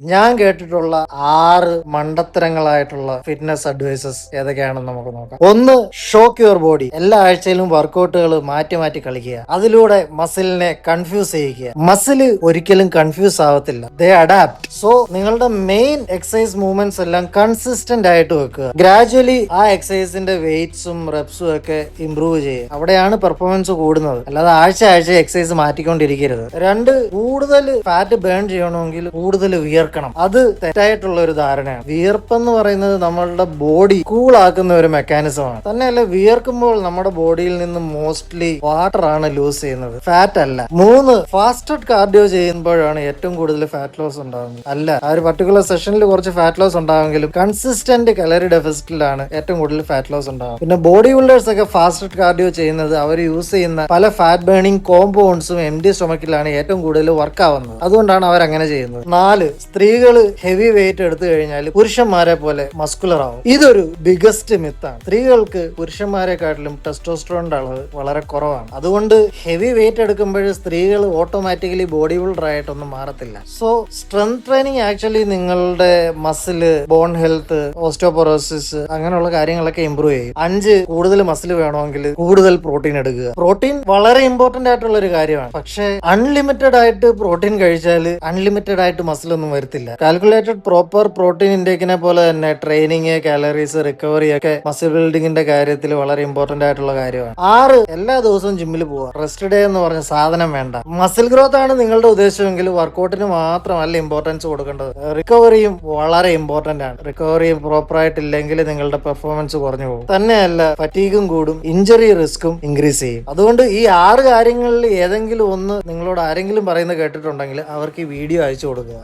ഞാൻ കേട്ടിട്ടുള്ള 6 മണ്ടത്തരങ്ങളായിട്ടുള്ള fitness advices ഏതൊക്കെയാണെന്ന് നമുക്ക് നോക്കാം. ഒന്ന്, ഷോക്ക് യുവർ ബോഡി. എല്ലാ ആഴ്ചയിലും വർക്കൗട്ടുകൾ മാറ്റി മാറ്റി കളിക്കുക. അതിലൂടെ മസിലിനെ കൺഫ്യൂസ് ചെയ്യിക്കുക. മസിൽ ഒരിക്കലും കൺഫ്യൂസ് ആവത്തില്ല, ദേ അഡാപ്റ്റ്. സോ നിങ്ങളുടെ മെയിൻ എക്സസൈസ് മൂവ്മെന്റ്സ് എല്ലാം കൺസിസ്റ്റന്റ് ആയിട്ട് വെക്കുക. ഗ്രാജുവലി ആ എക്സസൈസിന്റെ വെയിറ്റ്സും റെപ്സും ഒക്കെ ഇംപ്രൂവ് ചെയ്യുക. അവിടെയാണ് പെർഫോമൻസ് കൂടുന്നത്, അല്ലാതെ ആഴ്ച എക്സസൈസ് മാറ്റിക്കൊണ്ടിരിക്കരുത്. രണ്ട്, കൂടുതൽ ഫാറ്റ് ബേൺ ചെയ്യണമെങ്കിൽ കൂടുതൽ വിയർക്കണം. അത് തെറ്റായിട്ടുള്ള ഒരു ധാരണയാണ്. വിയർപ്പെന്ന് പറയുന്നത് നമ്മളുടെ ബോഡി കൂൾ ആക്കുന്ന ഒരു മെക്കാനിസമാണ്. തന്നെയല്ല, വിയർക്കുമ്പോൾ നമ്മുടെ ബോഡിയിൽ നിന്ന് മോസ്റ്റ്ലി വാട്ടർ ആണ് ലൂസ് ചെയ്യുന്നത്, ഫാറ്റ് അല്ല. മൂന്ന്, ഫാസ്റ്റഡ് കാർഡിയോ ചെയ്യുമ്പോഴാണ് ഏറ്റവും കൂടുതൽ ഫാറ്റ് ലോസ് ഉണ്ടാകുന്നത്. അല്ല, ആ ഒരു പർട്ടിക്കുലർ സെഷനിൽ കുറച്ച് ഫാറ്റ് ലോസ് ഉണ്ടാകുമെങ്കിലും കൺസിസ്റ്റന്റ് കലറി ഡെഫിസിറ്റിലാണ് ഏറ്റവും കൂടുതൽ ഫാറ്റ് ലോസ് ഉണ്ടാകും. പിന്നെ ബോഡി ബിൽഡേഴ്സ് ഒക്കെ ഫാസ്റ്റഡ് കാർഡിയോ ചെയ്യുന്നത് അവർ യൂസ് ചെയ്യുന്ന പല ഫാറ്റ് ബേണിംഗ് കോമ്പൗണ്ട്സും എംപ്റ്റി സ്റ്റൊമക്കിലാണ് ഏറ്റവും കൂടുതൽ വർക്ക് ആവുന്നത്. അതുകൊണ്ടാണ് അവർ അങ്ങനെ ചെയ്യുന്നത്. നാല്, സ്ത്രീകൾ ഹെവി വെയിറ്റ് എടുത്തു കഴിഞ്ഞാൽ പുരുഷന്മാരെ പോലെ മസ്കുലർ ആവും. ഇതൊരു ബിഗസ്റ്റ് മിത്താണ്. സ്ത്രീകൾക്ക് പുരുഷന്മാരെക്കാട്ടിലും ടെസ്റ്റോസ്റ്ററോണിന്റെ അളവ് വളരെ കുറവാണ്. അതുകൊണ്ട് ഹെവി വെയിറ്റ് എടുക്കുമ്പോൾ സ്ത്രീകൾ ഓട്ടോമാറ്റിക്കലി ബോഡി ബിൽഡർ ആയിട്ടൊന്നും മാറത്തില്ല. സോ സ്ട്രെങ്ത് ട്രെയിനിങ് ആക്ച്വലി നിങ്ങളുടെ മസില്, ബോൺ ഹെൽത്ത്, ഓസ്റ്റോപൊറോസിസ് അങ്ങനെയുള്ള കാര്യങ്ങളൊക്കെ ഇംപ്രൂവ് ചെയ്യും. അഞ്ച്, കൂടുതൽ മസിൽ വേണമെങ്കിൽ കൂടുതൽ പ്രോട്ടീൻ എടുക്കുക. പ്രോട്ടീൻ വളരെ ഇമ്പോർട്ടന്റ് ആയിട്ടുള്ള ഒരു കാര്യമാണ്. പക്ഷേ അൺലിമിറ്റഡ് ആയിട്ട് പ്രോട്ടീൻ കഴിച്ചാൽ അൺലിമിറ്റഡ് ആയിട്ട് മസിൽ ഒന്നും വരത്തില്ല. കാൽക്കുലേറ്റഡ് പ്രോപ്പർ പ്രോട്ടീൻ ഇൻടേക്കിനെ പോലെ തന്നെ ട്രെയിനിങ്, കാലറീസ്, റിക്കവറി ഒക്കെ മസിൽ ബിൽഡിങ്ങിന്റെ കാര്യത്തിൽ വളരെ ഇമ്പോർട്ടന്റ് ആയിട്ടുള്ള കാര്യമാണ്. ആറ്, എല്ലാ ദിവസവും ജിമ്മിൽ പോവുക. റെസ്റ്റ് ഡേ എന്ന് പറഞ്ഞ സാധനം വേണ്ട. മസിൽ ഗ്രോത്ത് ആണ് നിങ്ങളുടെ ഉദ്ദേശമെങ്കിൽ വർക്കൗട്ടിന് മാത്രമല്ല ഇമ്പോർട്ടൻസ് കൊടുക്കേണ്ടത്. റിക്കവറിയും വളരെ ഇമ്പോർട്ടന്റ് ആണ്. റിക്കവറി പ്രോപ്പർ ആയിട്ടില്ലെങ്കിൽ നിങ്ങളുടെ പെർഫോമൻസ് കുറഞ്ഞു പോകും. തന്നെയല്ല, ഫറ്റീഗും കൂടും, ഇഞ്ചറി റിസ്കും ഇൻക്രീസ് ചെയ്യും. അതുകൊണ്ട് ഈ 6 കാര്യങ്ങളിൽ ഏതെങ്കിലും ഒന്ന് നിങ്ങളോട് ആരെങ്കിലും പറയുന്നത് കേട്ടിട്ടുണ്ടെങ്കിൽ അവർക്ക് ഈ വീഡിയോ അയച്ചു കൊടുക്കുക.